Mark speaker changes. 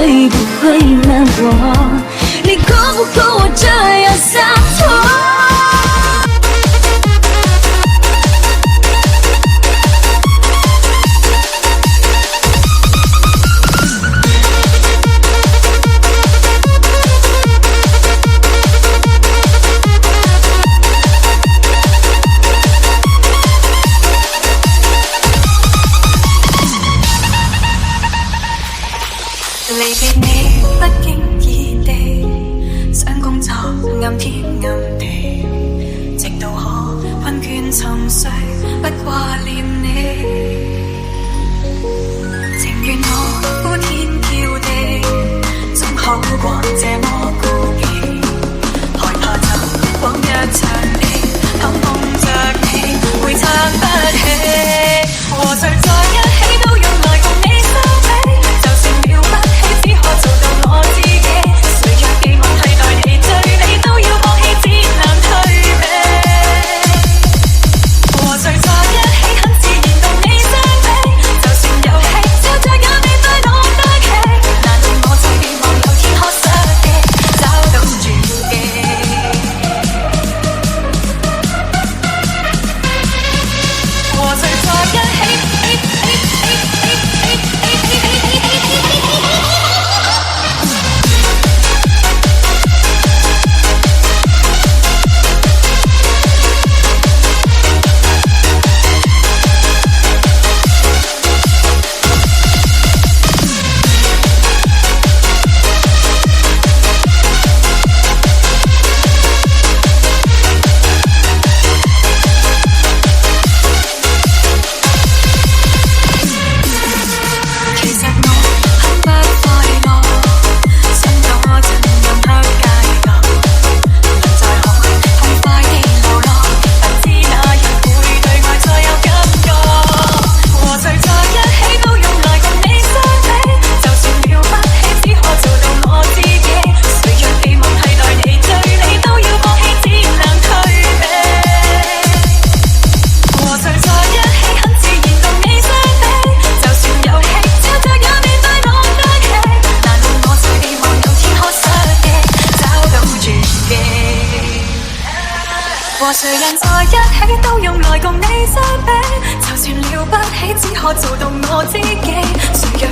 Speaker 1: 会不会难过？你够不够我这样洒脱？
Speaker 2: 離別你不經意地想工作暗天暗地，直到可困倦沉睡不掛念你，情願我呼天叫地，總好過這麼孤僻，害怕就往一場戲，盼望着你會撐不起，和誰在一起都用來共你相比，就算了不起只可做到我自己，誰若寄望替代你對你都要放棄，只能退避，和誰在一起很自然共你相比，就算遊戲笑着也面對我得起，難道我就希望有天可失記，找到轉機，和誰在一起和誰人在一起都用來共你相比，就算了不起只可做到我知己，誰若